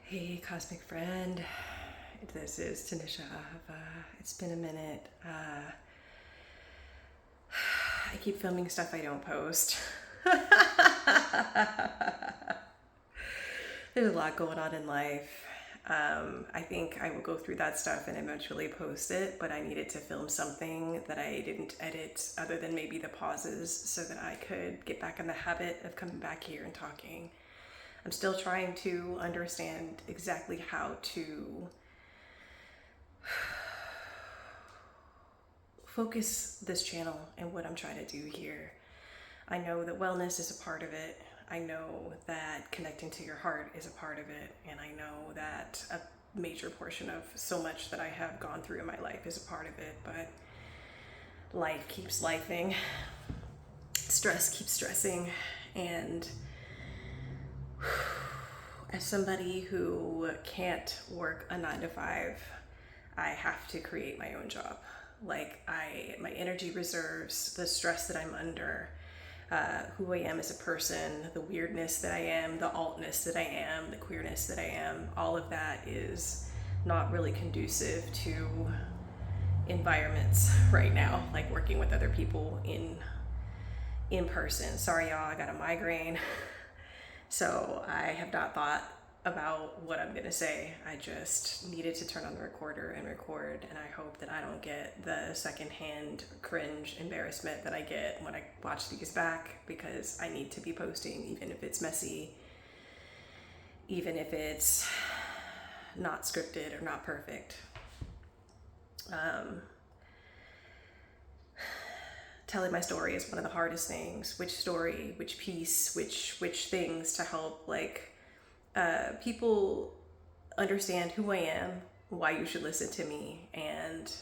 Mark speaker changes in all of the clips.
Speaker 1: Hey, cosmic friend. This is Tanisha. It's been a minute. I keep filming stuff I don't post. There's a lot going on in life. I think I will go through that stuff and eventually post it, but I needed to film something that I didn't edit other than maybe the pauses so that I could get back in the habit of coming back here and talking. I'm still trying to understand exactly how to focus this channel and what I'm trying to do here. I know that wellness is a part of it. I know that connecting to your heart is a part of it. And I know that a major portion of so much that I have gone through in my life is a part of it. But life keeps lifing. Stress keeps stressing. And as somebody who can't work a 9 to 5, I have to create my own job. My energy reserves, the stress that I'm under, who I am as a person, the weirdness that I am, the altness that I am, the queerness that I am, all of that is not really conducive to environments right now, like working with other people in person. Sorry y'all, I got a migraine. So I have not thought about what I'm going to say. I just needed to turn on the recorder and record, and I hope that I don't get the secondhand cringe embarrassment that I get when I watch these back, because I need to be posting, even if it's messy, even if it's not scripted or not perfect. Telling my story is one of the hardest things. Which story, which piece, which things to help people understand who I am, why you should listen to me, and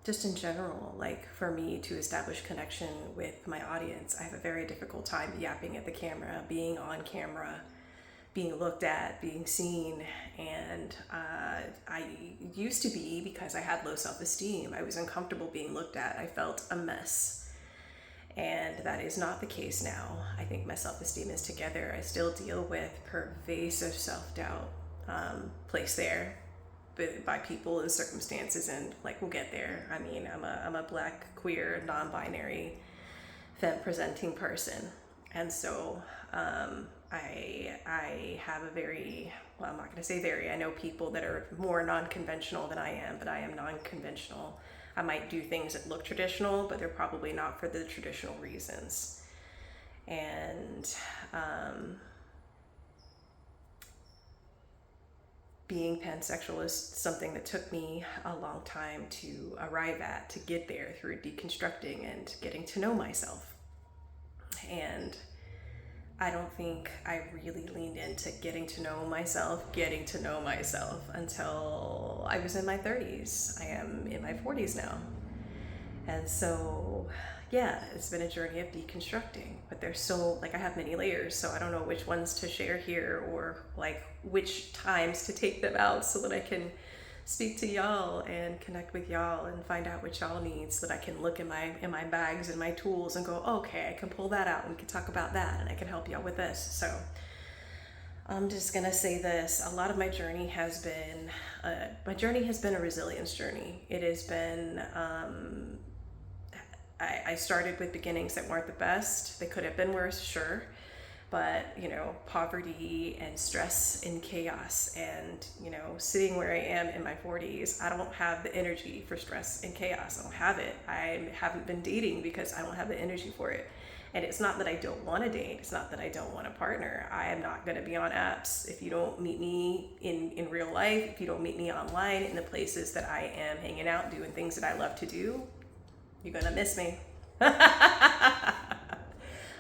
Speaker 1: just in general, for me to establish connection with my audience. I have a very difficult time yapping at the camera, being on camera, being looked at, being seen, and I used to be, because I had low self-esteem, I was uncomfortable being looked at. I felt a mess, and that is not the case now. I think my self-esteem is together. I still deal with pervasive self-doubt placed there by people and circumstances, and we'll get there. I mean, I'm a black, queer, non-binary, femme presenting person, and so I have a very, well, I'm not going to say very, I know people that are more non-conventional than I am, but I am non-conventional. I might do things that look traditional, but they're probably not for the traditional reasons. And being pansexual is something that took me a long time to arrive at, to get there through deconstructing and getting to know myself. And I don't think I really leaned into getting to know myself until I was in my 30s. I am in my 40s now. And so, yeah, it's been a journey of deconstructing, but there's so, I have many layers, so I don't know which ones to share here, or which times to take them out so that I can speak to y'all and connect with y'all and find out what y'all need, so that I can look in my bags and my tools and go, okay, I can pull that out and we can talk about that, and I can help y'all with this. So I'm just gonna say this: a lot of my journey has been a resilience journey. It has been I started with beginnings that weren't the best. They could have been worse, sure. But, poverty and stress and chaos, and, sitting where I am in my 40s, I don't have the energy for stress and chaos. I don't have it. I haven't been dating because I don't have the energy for it. And it's not that I don't want to date. It's not that I don't want a partner. I am not going to be on apps. If you don't meet me in real life, if you don't meet me online in the places that I am hanging out, doing things that I love to do, you're going to miss me.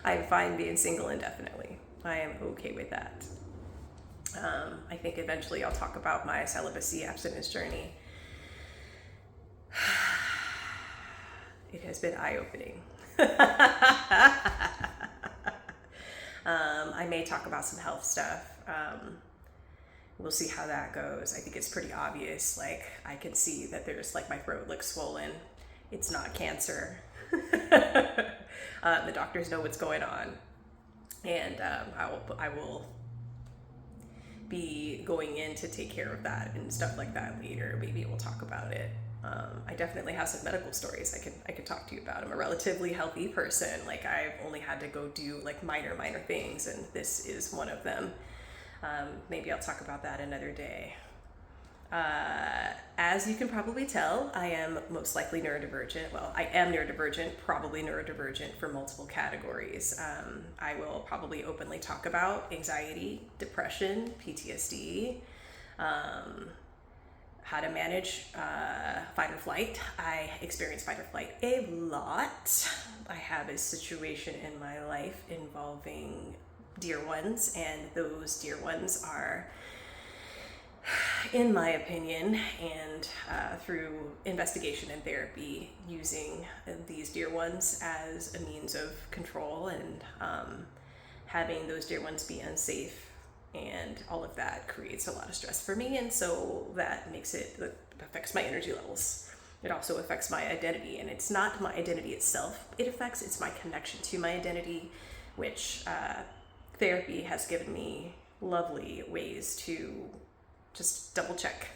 Speaker 1: I'm fine being single indefinitely. I am okay with that. I think eventually I'll talk about my celibacy abstinence journey. It has been eye-opening. I may talk about some health stuff. We'll see how that goes. I think it's pretty obvious. I can see that there's my throat looks swollen. It's not cancer. The doctors know what's going on. And I will be going in to take care of that and stuff like that later. Maybe we'll talk about it. I definitely have some medical stories I could talk to you about. I'm a relatively healthy person. Like, I've only had to go do like minor things, and this is one of them. Maybe I'll talk about that another day. As you can probably tell, I am most likely neurodivergent. Well, I am neurodivergent, probably neurodivergent for multiple categories. I will probably openly talk about anxiety, depression, PTSD, how to manage fight or flight. I experience fight or flight a lot. I have a situation in my life involving dear ones, and those dear ones are, in my opinion, and through investigation and therapy, using these dear ones as a means of control, and having those dear ones be unsafe, and all of that creates a lot of stress for me, and so that affects my energy levels. It also affects my identity, and it's not my identity itself it's my connection to my identity, which therapy has given me lovely ways to just double check,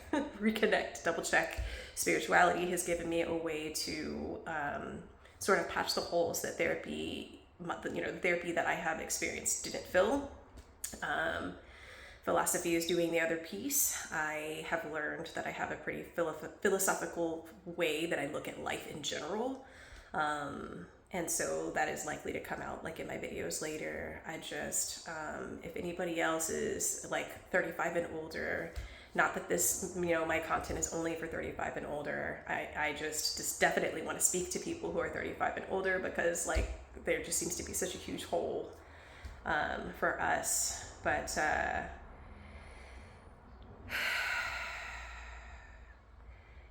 Speaker 1: reconnect, double check. Spirituality has given me a way to sort of patch the holes that the therapy that I have experienced didn't fill. Philosophy is doing the other piece. I have learned that I have a pretty philosophical way that I look at life in general. And so that is likely to come out like in my videos later. I just, if anybody else is like 35 and older, not that this, my content is only for 35 and older. I just definitely want to speak to people who are 35 and older, because like there just seems to be such a huge hole for us. But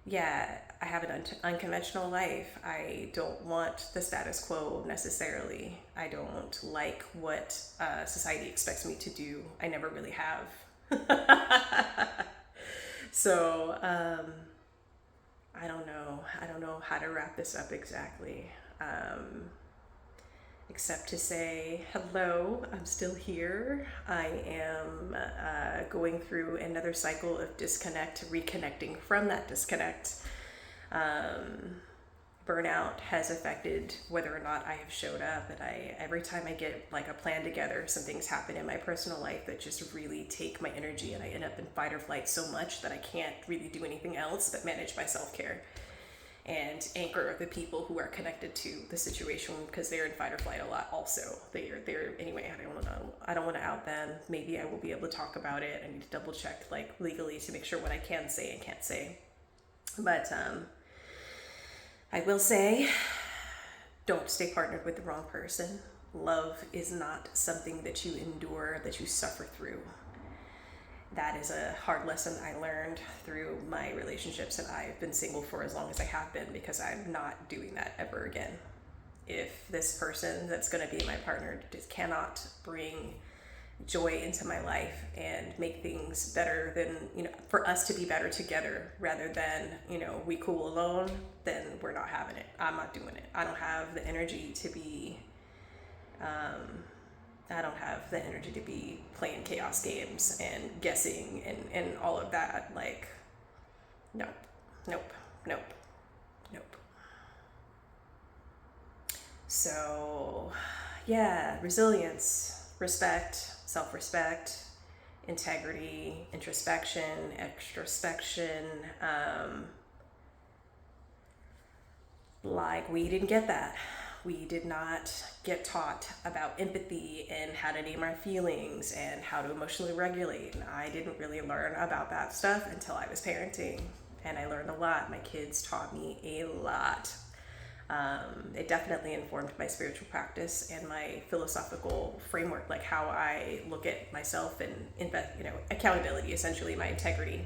Speaker 1: yeah, I have an unconventional life. I don't want the status quo necessarily. I don't like what society expects me to do. I never really have. So I don't know how to wrap this up exactly. Except to say hello, I'm still here. I am going through another cycle of disconnect, reconnecting from that disconnect. Burnout has affected whether or not I have showed up, and every time I get like a plan together, some things happen in my personal life that just really take my energy, and I end up in fight or flight so much that I can't really do anything else but manage my self-care and anchor the people who are connected to the situation, because they're in fight or flight a lot also. They're anyway, I don't want to out them. Maybe I will be able to talk about it. I need to double check like legally to make sure what I can say and can't say. But I will say, don't stay partnered with the wrong person. Love is not something that you endure, that you suffer through. That is a hard lesson I learned through my relationships, and I've been single for as long as I have been, because I'm not doing that ever again. If this person that's going to be my partner just cannot bring joy into my life and make things better than, for us to be better together rather than, we cool alone, then we're not having it. I'm not doing it. I don't have the energy to be, playing chaos games and guessing and all of that. Like, nope. So, yeah, resilience, respect, self-respect, integrity, introspection, extrospection. Like, we didn't get that. We did not get taught about empathy and how to name our feelings and how to emotionally regulate. And I didn't really learn about that stuff until I was parenting. And I learned a lot. My kids taught me a lot. It definitely informed my spiritual practice and my philosophical framework, like how I look at myself and accountability, essentially my integrity.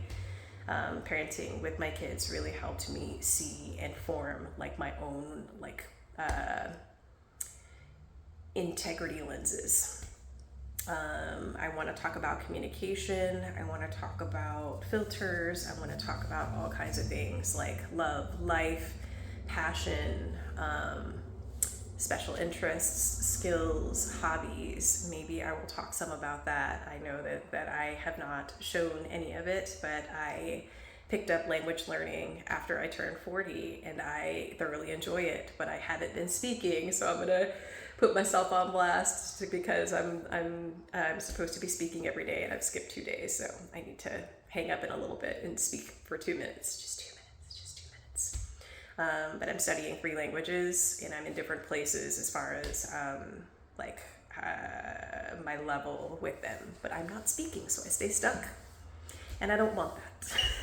Speaker 1: Parenting with my kids really helped me see and form like my own integrity lenses. I want to talk about communication. I want to talk about filters. I want to talk about all kinds of things like love, life, passion, special interests, skills, hobbies. Maybe I will talk some about that. I know that I have not shown any of it, but I picked up language learning after I turned 40 and I thoroughly enjoy it, but I haven't been speaking, so I'm gonna put myself on blast because I'm supposed to be speaking every day and I've skipped 2 days, so I need to hang up in a little bit and speak for 2 minutes, just 2 minutes. But I'm studying 3 languages and I'm in different places as far as my level with them, but I'm not speaking, so I stay stuck. And I don't want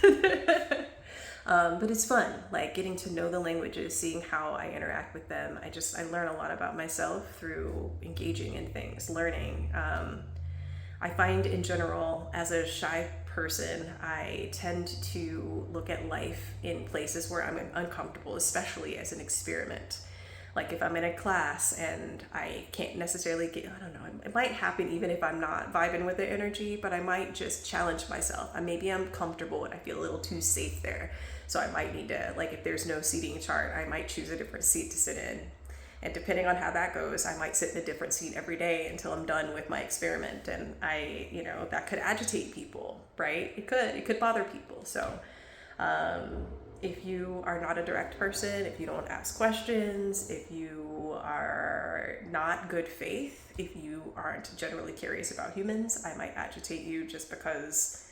Speaker 1: that. But it's fun, like getting to know the languages, seeing how I interact with them. I learn a lot about myself through engaging in things, learning. I find in general, as a shy person, I tend to look at life in places where I'm uncomfortable, especially as an experiment. Like if I'm in a class and I can't necessarily I don't know, it might happen even if I'm not vibing with the energy, but I might just challenge myself. Maybe I'm comfortable and I feel a little too safe there. So I might need to, like if there's no seating chart, I might choose a different seat to sit in. And depending on how that goes, I might sit in a different seat every day until I'm done with my experiment. And that could agitate people, right? It could bother people. So, if you are not a direct person, if you don't ask questions, if you are not good faith, if you aren't generally curious about humans, I might agitate you just because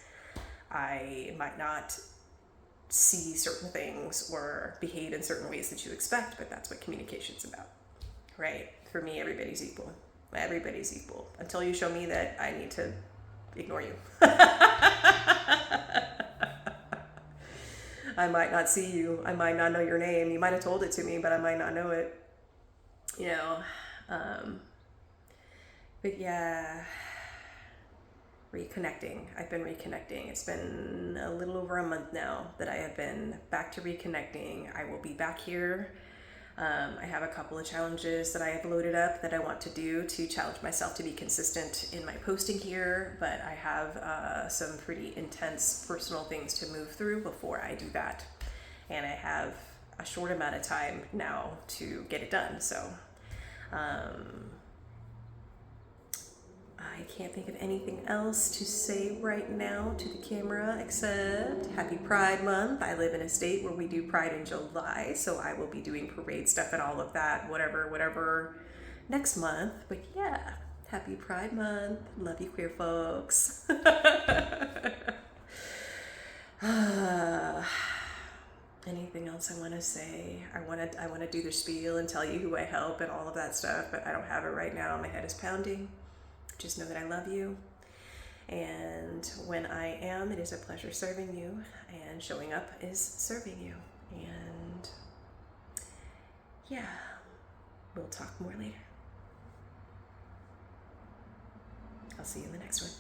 Speaker 1: I might not see certain things or behave in certain ways that you expect, but that's what communication's about, right? For me, everybody's equal. Everybody's equal until you show me that I need to ignore you. I might not see you. I might not know your name. You might have told it to me, but I might not know it. But yeah, reconnecting. I've been reconnecting. It's been a little over a month now that I have been back to reconnecting. I will be back here. I have a couple of challenges that I have loaded up that I want to do to challenge myself to be consistent in my posting here, but I have some pretty intense personal things to move through before I do that. And I have a short amount of time now to get it done. So I can't think of anything else to say right now to the camera except Happy Pride Month. I live in a state where we do Pride in July, so I will be doing parade stuff and all of that, whatever next month. But yeah, Happy Pride Month. Love you, queer folks. Anything else I want to say? I want to do the spiel and tell you who I help and all of that stuff, but I don't have it right now. My head is pounding. Just know that I love you, and when I am, it is a pleasure serving you, and showing up is serving you. And yeah, we'll talk more later. I'll see you in the next one.